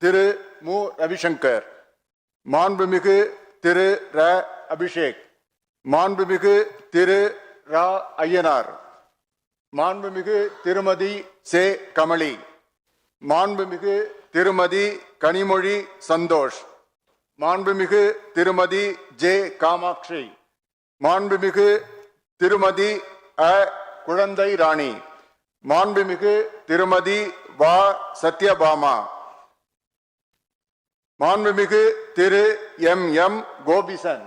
திரு மு ரவிசங்கர், மாண்புமிகு திரு ர அபிஷேக், மாண்புமிகு திரு ரா ஐயனார், மாண்புமிகு திருமதி சே கமலி, மாண்புமிகு திருமதி கனிமொழி சந்தோஷ், மாண்புமிகு திருமதி ஜே காமாட்சி, மாண்புமிகு திருமதி அ குழந்தை ராணி, மாண்புமிகு திருமதி வா சத்யபாமா, மாண்புமிகு திரு எம் எம் கோபிசன்,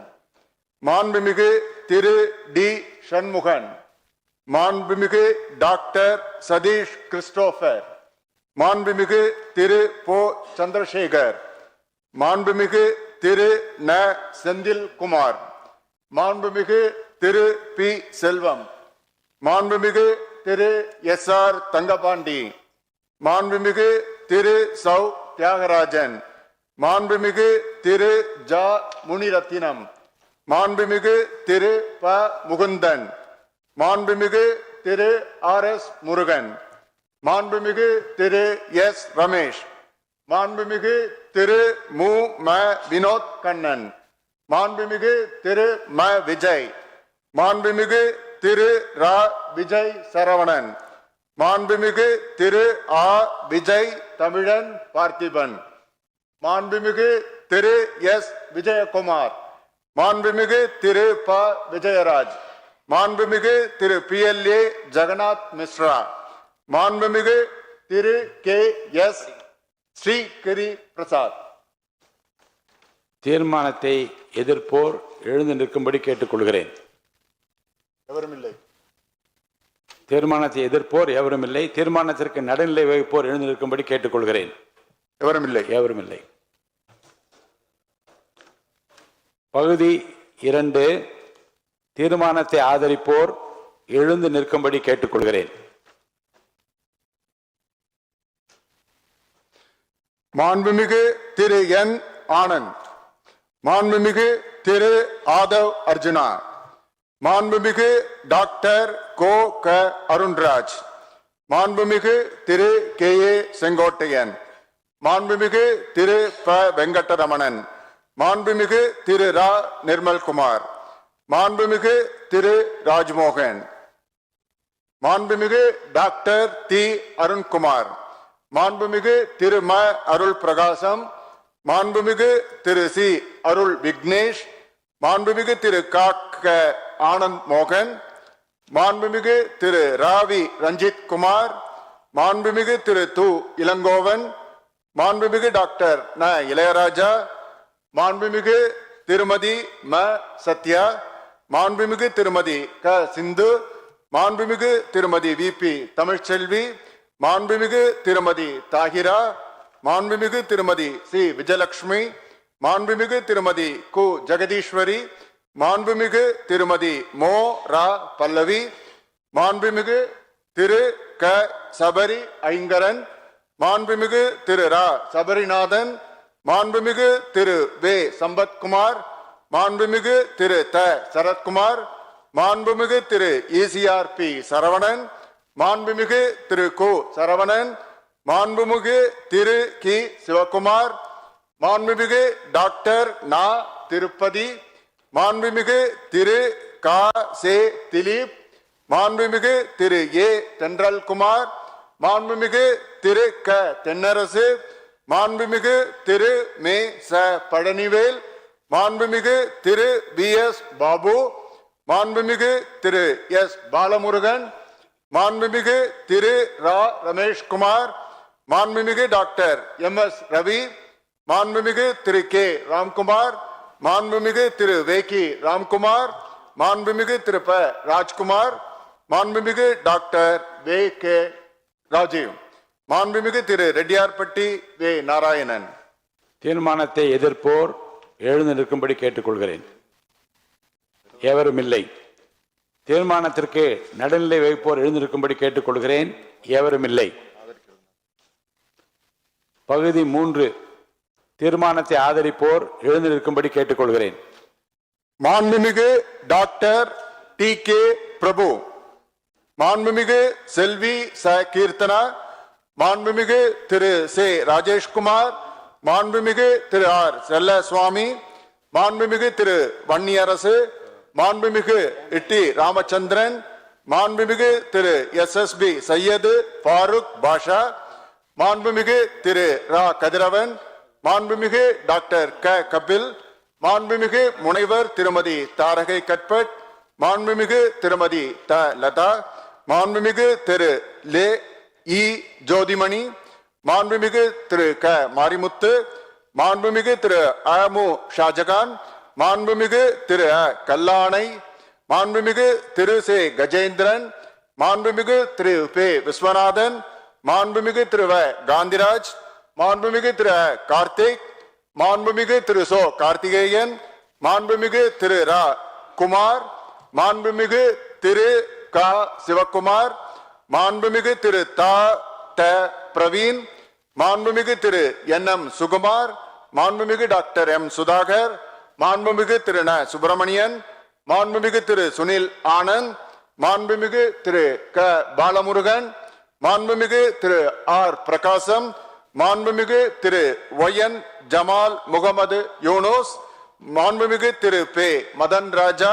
மாண்புமிகு திரு டி சண்முகன், மாண்புமிகு டாக்டர் சதீஷ் கிறிஸ்டோபர், மாண்புமிகு திரு போ சந்திரசேகர், மாண்புமிகு திரு ந செந்தில் குமார், மாண்புமிகு திரு பி செல்வம், மாண்புமிகு திரு எஸ் ஆர் தங்கபாண்டி, மாண்புமிகு திரு சௌ தியாகராஜன், மாண்புமிகு திரு ஜா முனிரத்தினம், மாண்புமிகு திரு ப முகுந்தன், மாண்புமிகு திரு ஆர் எஸ் முருகன், மாண்புமிகு திரு எஸ் ரமேஷ், மாண்புமிகு திரு மு ம வினோத் கண்ணன், மாண்புமிகு திரு ம விஜய், மாண்புமிகு திரு ரா விஜய் சரவணன், மாண்புமிகு திரு ஆ விஜய் தமிழன் பார்த்திபன், மாண்புமிகு திரு எஸ் விஜயகுமார், மாண்புமிகு திரு ப விஜயராஜ், மாண்புமிகு திரு PLA ஜெகநாத் மிஸ்ரா, மாண்புமிகு திரு கே எஸ் ஸ்ரீகிரி பிரசாத். தீர்மானத்தை எதிர்ப்போர் எழுந்து நிற்கும்படி கேட்டுக்கொள்கிறேன். எவரும் இல்லை. தீர்மானத்தை எதிர்ப்போர் எவரும் இல்லை. தீர்மானத்திற்கு நடுநிலை வகிப்போர் எழுந்து நிற்கும்படி கேட்டுக்கொள்கிறேன். எவரும் இல்லை. எவரும் இல்லை. பகுதி 2, தீர்மானத்தை ஆதரிப்போர் எழுந்து நிற்கும்படி கேட்டுக்கொள்கிறேன். மாண்புமிகு திரு என் ஆனந்த், மாண்புமிகு திரு ஆதவ் அர்ஜுனா, மாண்புமிகு டாக்டர் கோ க அருண்ராஜ், மாண்புமிகு திரு KA செங்கோட்டையன், மாண்புமிகு திரு ப வெங்கடரமணன், மாண்புமிகு திரு ரா நிர்மல்குமார், மாண்புமிகு திரு ராஜ்மோகன், மாண்புமிகு டாக்டர் தி அருண்குமார், மாண்புமிகு திரு ம அருள் பிரகாசம், மாண்புமிகு திரு சி அருள் விக்னேஷ், மாண்புமிகு திரு க ஆனந்த் மோகன், மாண்புமிகு திரு ராவி ரஞ்சித் குமார், மாண்புமிகு திரு து இளங்கோவன், மாண்புமிகு டாக்டர் ந இளையராஜா, மாண்புமிகு திருமதி ம சத்யா, மாண்புமிகு திருமதி க சிந்து, மாண்புமிகு திருமதி VP தமிழ்ச்செல்வி, மாண்புமிகு திருமதி தாகிரா, மாண்புமிகு திருமதி சி விஜயலட்சுமி, மாண்புமிகு திருமதி கு ஜெகதீஸ்வரி, மாண்புமிகு திருமதி மோ ரா பல்லவி, மாண்புமிகு திரு க சபரி ஐங்கரன், மாண்புமிகு திரு ரா சபரிநாதன், மாண்புமிகு திரு வே சம்பத்குமார், மாண்புமிகு திரு த சரத்குமார், மாண்புமிகு திரு ECRP சரவணன், மாண்புமிகு திரு கு சரவணன், மாண்புமிகு திரு கி சிவகுமார், மாண்புமிகு டாக்டர் நா திருப்பதி, மாண்புமிகு திரு கா சே திலீப், மாண்புமிகு திரு ஏ தென்றல்குமார், மாண்புமிகு திரு க தென்னரசு, மாண்புமிகு திரு மே ச பழனிவேல், மாண்புமிகு திரு BS பாபு, மாண்புமிகு திரு எஸ் பாலமுருகன், மாண்புமிகு திரு ரா ரமேஷ்குமார், மாண்புமிகு டாக்டர் MS ரவி, மாண்புமிகு திரு கே ராம்குமார், மாண்புமிகு திரு வேக்கி ராம்குமார், மாண்புமிகு திரு ப ராஜ்குமார், மாண்புமிகு டாக்டர் வே கே ராஜீவ், மாண்புமிகு திரு ரெட்டியார்பட்டி வே நாராயணன். தீர்மானத்தை எதிர்ப்போர் எழுந்து நிற்கும்படி கேட்டுக்கொள்கிறேன். எவரும் இல்லை. தீர்மானத்திற்கு நடுநிலை வகிப்போர் எழுந்திருக்கும்படி கேட்டுக்கொள்கிறேன். எவரும் இல்லை. பகுதி 3, தீர்மானத்தை ஆதரிப்போர் எழுந்திருக்கும்படி கேட்டுக்கொள்கிறேன். மாண்புமிகு டாக்டர் TK பிரபு, மாண்புமிகு செல்வி ச கீர்த்தனா, மாண்புமிகு திரு சே ராஜேஷ்குமார், மாண்புமிகு திரு ஆர் செல்லசுவாமி, மாண்புமிகு திரு வன்னியரசு, மாண்புமிகு இட்டி ராமச்சந்திரன், மாண்புமிகு திரு எஸ்எஸ்பி சையது ஃபாரூக் பாஷா, மாண்புமிகு திரு ரா கதிரவன், மாண்புமிகு டாக்டர் க கபில், மாண்புமிகு முனைவர் திருமதி தாரகை கட்பட், மாண்புமிகு திருமதி த லதா, மாண்புமிகு திரு லே இ ஜோதிமணி, மாண்புமிகு திரு க மாரிமுத்து, மாண்புமிகு திரு அமு ஷாஜகான், மாண்புமிகு திரு கல்லானை, மாண்புமிகு திரு சே கஜேந்திரன், மாண்புமிகு திரு பே விஸ்வநாதன், மாண்புமிகு திரு வ காந்திராஜ், மாண்புமிகு திரு கார்த்திக், மாண்புமிகு திரு சோ கார்த்திகேயன், மாண்புமிகு திரு ரா குமார், மாண்புமிகு திரு க சிவகுமார், மாண்புமிகு திரு தா ட பிரவீன், மாண்புமிகு திரு என் எம் சுகுமார், மாண்புமிகு டாக்டர் எம் சுதாகர், மாண்புமிகு திரு ந சுப்பிரமணியன், மாண்புமிகு திரு சுனில் ஆனந்த், மாண்புமிகு திரு க பாலமுருகன், மாண்புமிகு திரு ஆர் பிரகாசம், மாண்புமிகு திரு ஒயன் ஜமால் முகமது யூனூஸ், மாண்புமிகு திரு பே மதன் ராஜா,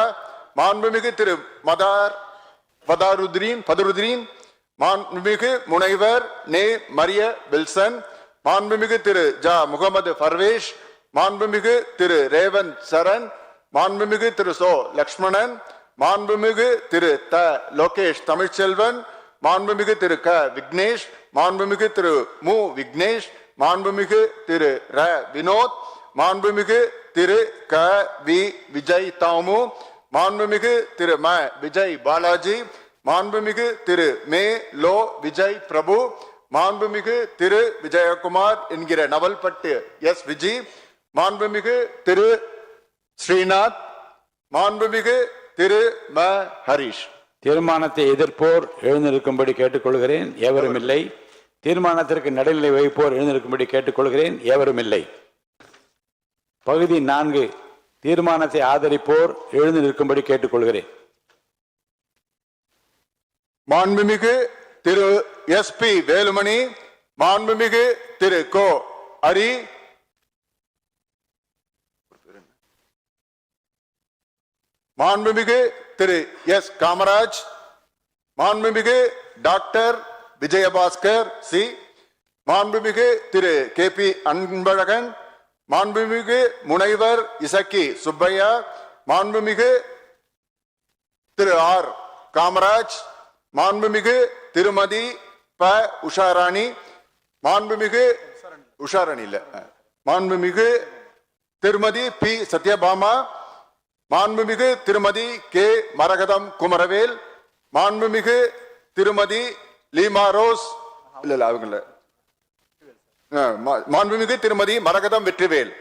மாண்புமிகு திரு பதருதீன், மாண்புமிகு முனைவர் நே மரிய வில்சன், மாண்புமிகு திரு ஜா முகமது பர்வேஷ், மாண்புமிகு திரு ரேவந்த் சரண், மாண்புமிகு திரு சோ லக்ஷ்மணன், மாண்புமிகு திரு த லோகேஷ் தமிழ்ச்செல்வன், மாண்புமிகு திரு க விக்னேஷ், மாண்புமிகு திரு மு விக்னேஷ், மாண்புமிகு திரு ர வினோத், மாண்புமிகு திரு க வி விஜய் தாமு, மாண்புமிகு திரு ம விஜய் பாலாஜி, மாண்புமிகு திரு மே லோ விஜய் பிரபு, மாண்புமிகு திரு விஜயகுமார் என்கிற நவல்பட்டு எஸ் விஜி, மாண்புமிகு திரு ஸ்ரீநாத், மாண்புமிகு திரு ம ஹரிஷ். தீர்மானத்தை எதிர்ப்போர் எழுந்திருக்கும்படி கேட்டுக்கொள்கிறேன், எவரும் இல்லை. தீர்மானத்திற்கு நடுநிலை வகிப்போர் எழுந்திருக்கும்படி கேட்டுக்கொள்கிறேன், எவரும் இல்லை. பகுதி 4, தீர்மானத்தை ஆதரிப்போர் எழுந்து நிற்கும்படி கேட்டுக்கொள்கிறேன். மாண்புமிகு திரு எஸ் பி வேலுமணி, மாண்புமிகு திரு கோ ஹரி, மாண்புமிகு திரு எஸ் காமராஜ், மாண்புமிகு டாக்டர் விஜயபாஸ்கர் சி, மாண்புமிகு திரு கே பி அன்பழகன், மாண்புமிகு முனைவர் இசக்கி சுப்பையா, மாண்புமிகு திரு ஆர் காமராஜ், மாண்புமிகு திருமதி ப உஷாராணி, மாண்புமிகு உஷாராணி இல்ல, மாண்புமிகு திருமதி பி சத்யபாமா, மாண்புமிகு திருமதி கே மரகதம் குமரவேல், மாண்புமிகு திருமதி லீமா ரோஸ் இல்ல அவங்கள, மாண்புமிகு திருமதி மரகதம் வெற்றிவேல்,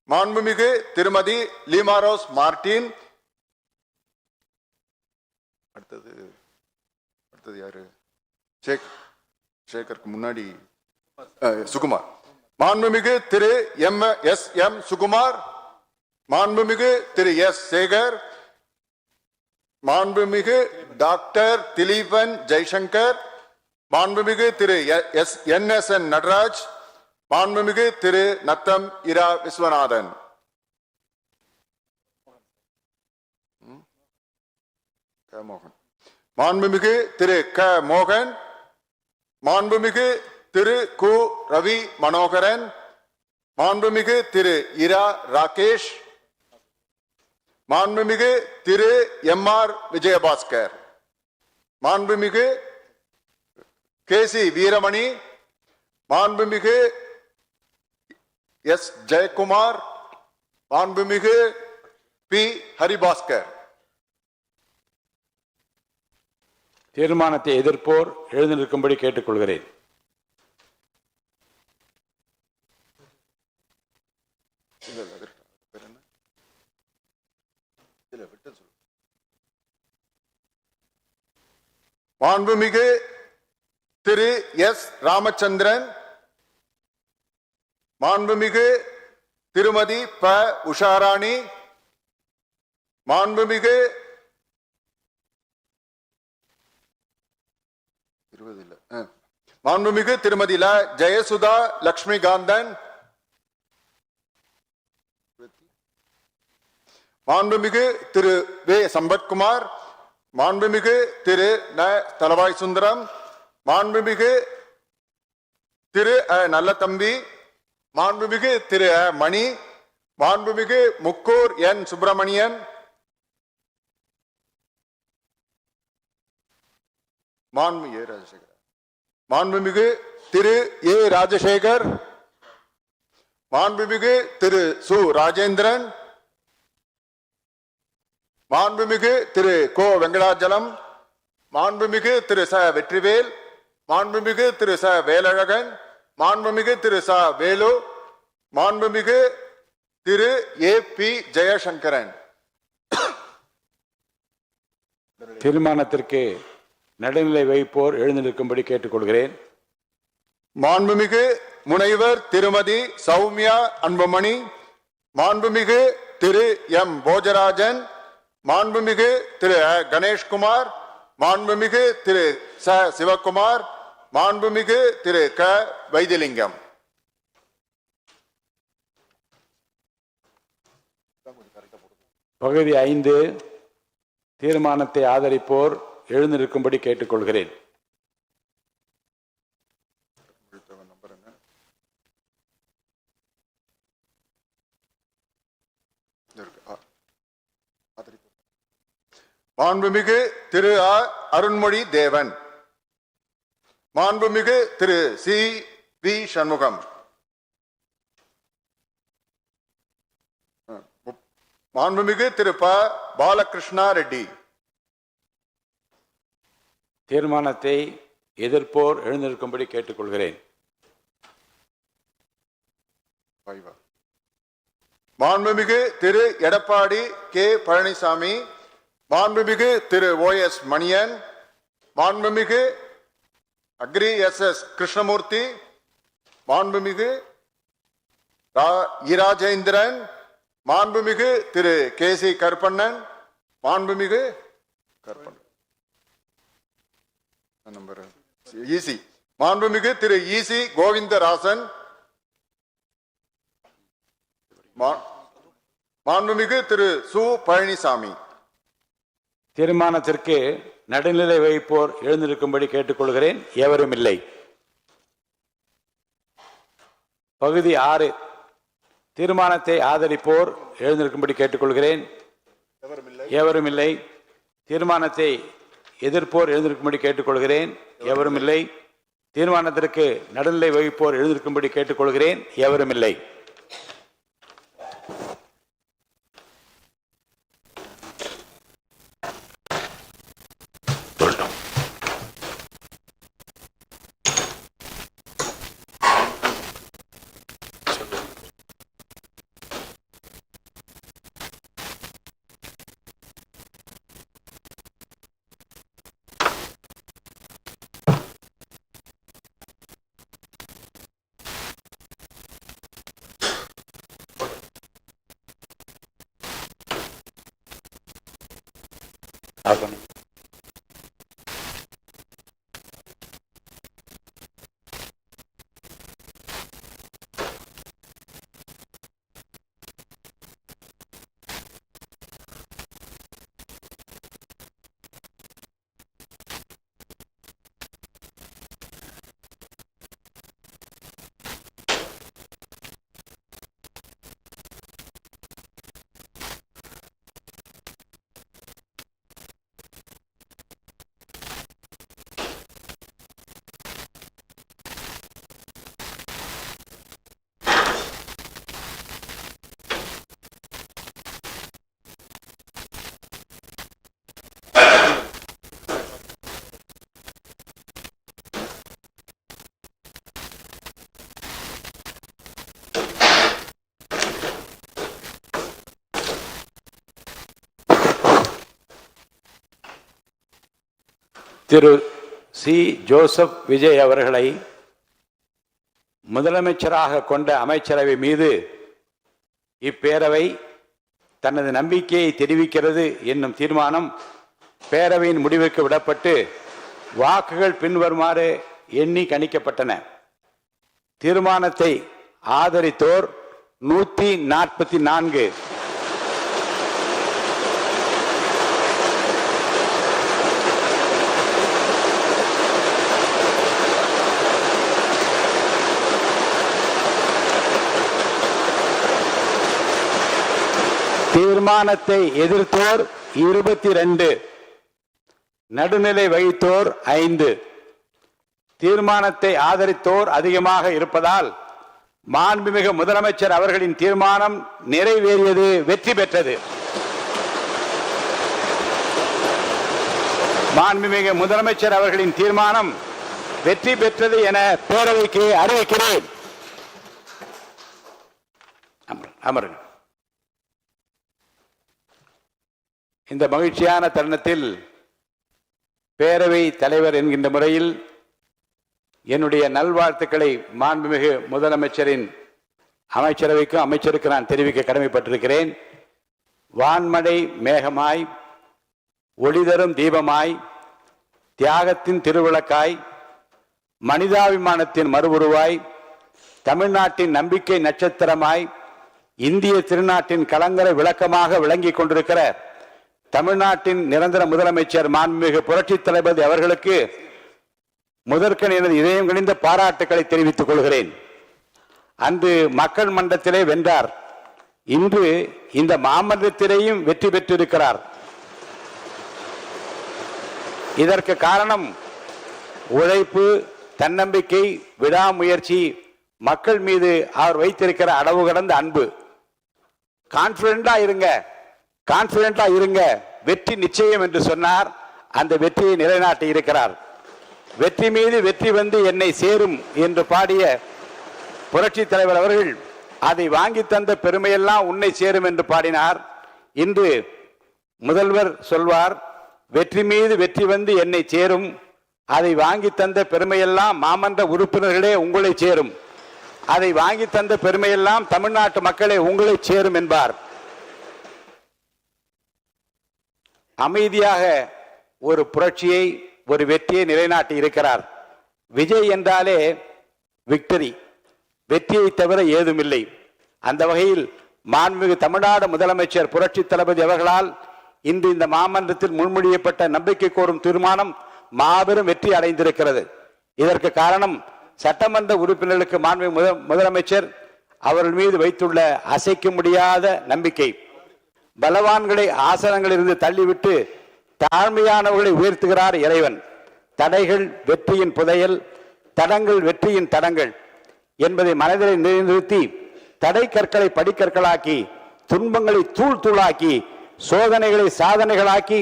மாண்புமிகு திருமதி லீமா ரோஸ் மார்டின், அடுத்தது யாரு, சேகருக்கு முன்னாடி சுகுமார், மாண்புமிகு திரு எஸ் எம் சுகுமார், மாண்புமிகு திரு எஸ் சேகர், மாண்புமிகு டாக்டர் திலீபன் ஜெய்சங்கர், மாண்புமிகு திரு என் எஸ் என் நடராஜ், மாண்புமிகு திரு நத்தம் இரா விஸ்வநாதன். மாண்புமிகு திரு க மோகன், மாண்புமிகு திரு கு ரவி மனோகரன், மாண்புமிகு திரு இரா ராகேஷ், மாண்புமிகு திரு எம் ஆர் விஜயபாஸ்கர், மாண்புமிகு கே சி வீரமணி, மாண்புமிகு எஸ் ஜெயக்குமார், மாண்புமிகு பி ஹரிபாஸ்கர். தீர்மானத்தை எதிர்ப்போர் எழுந்து நிற்கும்படி கேட்டுக்கொள்கிறேன். மாண்புமிகு திரு எஸ் ராமச்சந்திரன், மாண்புமிகு திருமதி ப உஷாராணி, மாண்புமிகு மாண்புமிகு திருமதி ல ஜெயசுதா லட்சுமிகாந்தன், மாண்புமிகு திரு வே சம்பத்குமார், மாண்புமிகு திரு ந தலவாய் சுந்தரம், மாண்புமிகு திரு நல்லதம்பி, மாண்புமிகு திரு மணி, மாண்புமிகு முக்கூர் என் சுப்பிரமணியன், மாண்புமிகு திரு ஏ ராஜசேகர், மாண்புமிகு திரு சு ராஜேந்திரன், மாண்புமிகு திரு கோ வெங்கடாஜலம், மாண்புமிகு திரு ச வெற்றிவேல், மாண்புமிகு திரு ச வேலழகன், மாண்புமிகு திரு ச வேலு, மாண்புமிகு திரு ஏ பி ஜெயசங்கரன். தீர்மானத்திற்கு நடுநிலை வைப்போர் எழுந்திருக்கும்படி கேட்டுக்கொள்கிறேன். மாண்புமிகு முனைவர் திருமதி சௌமியா அன்புமணி, மாண்புமிகு திரு எம் போஜராஜன், மாண்புமிகு திரு கணேஷ்குமார், மாண்புமிகு திரு ச சிவகுமார், மாண்புமிகு திரு க வைத்திலிங்கம். பகுதி 5 தீர்மானத்தை ஆதரிப்போர் எழுந்திருக்கும்படி கேட்டுக்கொள்கிறேன். மாண்புமிகு திரு அருண்மொழி தேவன், மாண்புமிகு திரு சி வி சண்முகம், மாண்புமிகு திரு ப பாலகிருஷ்ணா ரெட்டி. தீர்மானத்தை எதிர்ப்போர் எழுந்திருக்கும்படி கேட்டுக்கொள்கிறேன். மாண்புமிகு திரு எடப்பாடி கே பழனிசாமி, மாண்புமிகு திரு ஓ எஸ் மணியன், மாண்புமிகு அக்ரி எஸ் எஸ் கிருஷ்ணமூர்த்தி, மாண்புமிகு இராஜேந்திரன், மாண்புமிகு திரு கே சி கருப்பண்ணன், மாண்புமிகு ஈசி, மாண்புமிகு திரு ஈசி கோவிந்தராசன், மாண்புமிகு திரு சு பழனிசாமி. தீர்மானத்திற்கு நடுநிலை வைப்போர் எழுந்திருக்கும்படி கேட்டுக்கொள்கிறேன். எவரும் இல்லை. பகுதி 6 தீர்மானத்தை ஆதரிப்போர் எழுந்திருக்கும்படி கேட்டுக்கொள்கிறேன். எவரும் இல்லை. தீர்மானத்தை எதிர்ப்போர் எழுந்திருக்கும்படி கேட்டுக்கொள்கிறேன். எவரும் இல்லை. தீர்மானத்திற்கு நடுநிலை வகிப்போர் எழுந்திருக்கும்படி கேட்டுக்கொள்கிறேன். எவரும் இல்லை. திரு சி ஜோசப் விஜய் அவர்களை முதலமைச்சராக கொண்ட அமைச்சரவை மீது இப்பேரவை தனது நம்பிக்கையை தெரிவிக்கிறது என்னும் தீர்மானம் பேரவையின் முடிவுக்கு விடப்பட்டு வாக்குகள் பின்வருமாறு எண்ணி கணிக்கப்பட்டன. தீர்மானத்தை ஆதரித்தோர் 144, தீர்மானத்தை எதிர்த்தோர் 22, நடுநிலை வகித்தோர் 5. தீர்மானத்தை ஆதரித்தோர் அதிகமாக இருப்பதால் மாண்புமிகு முதலமைச்சர் அவர்களின் தீர்மானம் நிறைவேறியது, வெற்றி பெற்றது. மாண்புமிகு முதலமைச்சர் அவர்களின் தீர்மானம் வெற்றி பெற்றது என பேரவைக்கு அறிவிக்கிறேன். அமருங்கள். இந்த மகிழ்ச்சியான தருணத்தில் பேரவை தலைவர் என்கின்ற முறையில் என்னுடைய நல்வாழ்த்துக்களை மாண்புமிகு முதலமைச்சரின் அமைச்சரவைக்கும் அமைச்சருக்கு நான் தெரிவிக்க கடமைப்பட்டிருக்கிறேன். வான்மழை மேகமாய், ஒளிதரும் தீபமாய், தியாகத்தின் திருவிளக்காய், மனிதாபிமானத்தின் மறுவுருவாய், தமிழ்நாட்டின் நம்பிக்கை நட்சத்திரமாய், இந்திய திருநாட்டின் கலங்கரை விளக்கமாக விளங்கிக் கொண்டிருக்கிற தமிழ்நாட்டின் நிரந்தர முதலமைச்சர் மாண்புமிகு புரட்சி தளபதி அவர்களுக்கு முதற்கண் எனது இதயம் கனிந்த பாராட்டுக்களை தெரிவித்துக் கொள்கிறேன். அன்று மக்கள் மன்றத்திலே வென்றார். இன்று இந்த மாமன்றத்திலேயும் வெற்றி பெற்றிருக்கிறார். இதற்கு காரணம் உழைப்பு, தன்னம்பிக்கை, விடாமுயற்சி, மக்கள் மீது அவர் வைத்திருக்கிற அளவு கடந்த அன்பு. கான்பிடண்டா இருங்க, வெற்றி நிச்சயம் என்று சொன்னார். அந்த வெற்றியை நிலைநாட்டி இருக்கிறார். வெற்றி மீது வெற்றி வந்து என்னை சேரும் என்று பாடிய புரட்சி தலைவர் அவர்கள் அதை வாங்கி தந்த பெருமையெல்லாம் உன்னை சேரும் என்று பாடினார். இன்று முதல்வர் சொல்வார், வெற்றி மீது வெற்றி வந்து என்னை சேரும், அதை வாங்கி தந்த பெருமையெல்லாம் மாமன்ற உறுப்பினர்களே உங்களை சேரும், அதை வாங்கி தந்த பெருமையெல்லாம் தமிழ்நாட்டு மக்களே உங்களை சேரும் என்பார். அமைதியாக ஒரு புரட்சியை, ஒரு வெற்றியை நிலைநாட்டி இருக்கிறார். விஜய் என்றாலே விக்டரி, வெற்றியை தவிர ஏதுமில்லை. அந்த வகையில் மாண்புமிகு தமிழ்நாடு முதலமைச்சர் புரட்சி தளபதி அவர்களால் இன்று இந்த மாமன்றத்தில் முன்மொழியப்பட்ட நம்பிக்கை கோரும் தீர்மானம் மாபெரும் வெற்றி அடைந்திருக்கிறது. இதற்கு காரணம் சட்டமன்ற உறுப்பினர்களுக்கு மாண்புமிகு முதலமைச்சர் அவர்கள் மீது வைத்துள்ள அசைக்க முடியாத நம்பிக்கை. பலவான்களை ஆசனங்களிலிருந்து தள்ளிவிட்டு தாழ்மையானவர்களை உயர்த்துகிறார் இறைவன். தடைகள் வெற்றியின் புதையல், தடங்கள் வெற்றியின் தடங்கள் என்பதை மனதில் நிறுத்தி தடை கற்களை படிக்கற்களாக்கி, துன்பங்களை தூள் தூளாக்கி, சோதனைகளை சாதனைகளாக்கி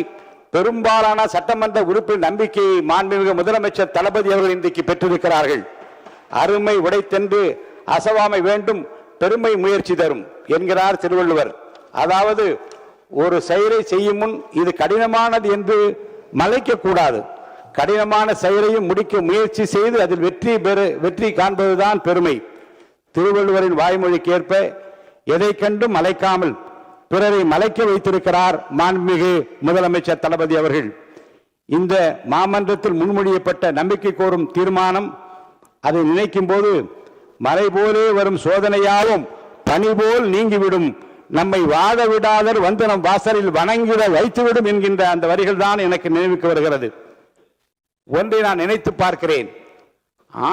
பெரும்பாலான சட்டமன்ற உறுப்பினர் நம்பிக்கையை மாண்புமிகு முதலமைச்சர் தளபதி அவர்கள் இன்றைக்கு பெற்றிருக்கிறார்கள். அருமை உடைத்தென்று அசவாமை வேண்டும், பெருமை முயற்சி தரும் என்கிறார் திருவள்ளுவர். அதாவது ஒரு செயலை செய்யும் முன் இது கடினமானது என்று மலைக்க கூடாது. கடினமான செயலையும் முடிக்க முயற்சி செய்து அதில் வெற்றி காண்பதுதான் பெருமை. திருவள்ளுவரின் வாய்மொழிக்கேற்ப எதை கண்டும் மலைக்காமல் பிறரை மலைக்க வைத்திருக்கிறார் மாண்புமிகு முதலமைச்சர் தளபதி அவர்கள். இந்த மாமன்றத்தில் முன்மொழியப்பட்ட நம்பிக்கை கோரும் தீர்மானம், அதை நினைக்கும் போது மலை போலே வரும் சோதனையாவும் பனி போல் நீங்கிவிடும், நம்மை வாழ விடாதர் வந்து நம் வாசலில் வணங்கிட வைத்துவிடும் என்கின்ற அந்த வரிகள் தான் எனக்கு நினைவுக்கு வருகிறது. ஒன்றை நான் நினைத்து பார்க்கிறேன்.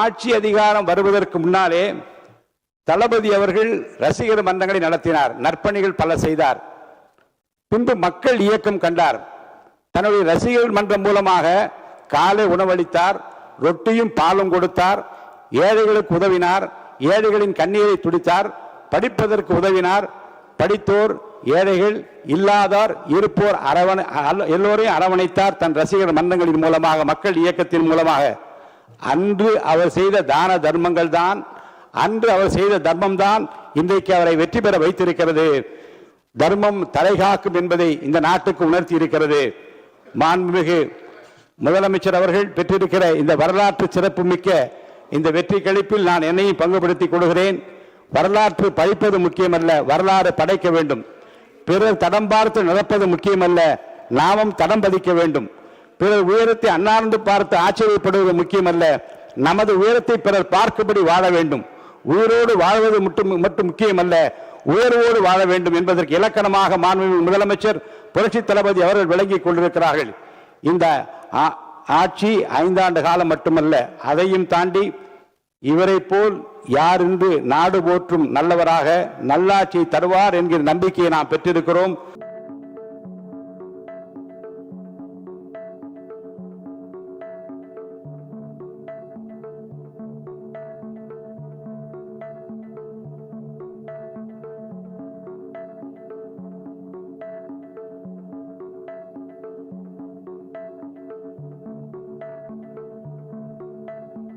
ஆட்சி அதிகாரம் வருவதற்கு முன்னாலே தளபதி அவர்கள் ரசிகர் மன்றங்களை நடத்தினார், நற்பணிகள் பல செய்தார். பின்பு மக்கள் இயக்கம் கண்டார். தன்னுடைய ரசிகர் மன்றம் மூலமாக காலை உணவளித்தார், ரொட்டியும் பாலும் கொடுத்தார், ஏழைகளுக்கு உதவினார், ஏழைகளின் கண்ணீரை துடித்தார், படிப்பதற்கு உதவினார். படித்தோர், ஏழைகள், இல்லாதார், இருப்போர் எல்லோரையும் அரவணைத்தார் தன் ரசிகர் மன்றங்களின் மூலமாக, மக்கள் இயக்கத்தின் மூலமாக. அன்று அவர் செய்த தான தர்மங்கள் தான், அன்று அவர் செய்த தர்மம் தான் இன்றைக்கு அவரை வெற்றி பெற வைத்திருக்கிறது. தர்மம் தலைகாக்கும் என்பதை இந்த நாட்டுக்கு உணர்த்தி இருக்கிறது. மாண்புமிகு முதலமைச்சர் அவர்கள் பெற்றிருக்கிற இந்த வரலாற்று சிறப்பு மிக்க இந்த வெற்றி கழிப்பில் நான் என்னையும் பங்குபடுத்திக் கொள்கிறேன். வரலாற்று படிப்பது முக்கியமல்ல, வரலாறு படைக்க வேண்டும். பிறர் தடம் பார்த்து நடப்பது முக்கியமல்ல, நாமும் தடம் பதிக்க வேண்டும். பிறர் உயரத்தை அண்ணாந்து பார்த்து ஆச்சரியப்படுவது முக்கியமல்ல, நமது உயரத்தை பிறர் பார்க்கும்படி வாழ வேண்டும். உயிரோடு வாழ்வது மட்டும் முக்கியமல்ல, உயர்வோடு வாழ வேண்டும் என்பதற்கு இலக்கணமாக மாண்புமிகு முதலமைச்சர் புரட்சி தளபதி அவர்கள் விளங்கிக் கொண்டிருக்கிறார்கள். இந்த ஆட்சி 5 ஆண்டு காலம் மட்டுமல்ல, அதையும் தாண்டி இவரை போல் யார் என்று நாடு போற்றும் நல்லவராக நல்லாட்சி தருவார் என்கிற நம்பிக்கையை நாம் பெற்றிருக்கிறோம்.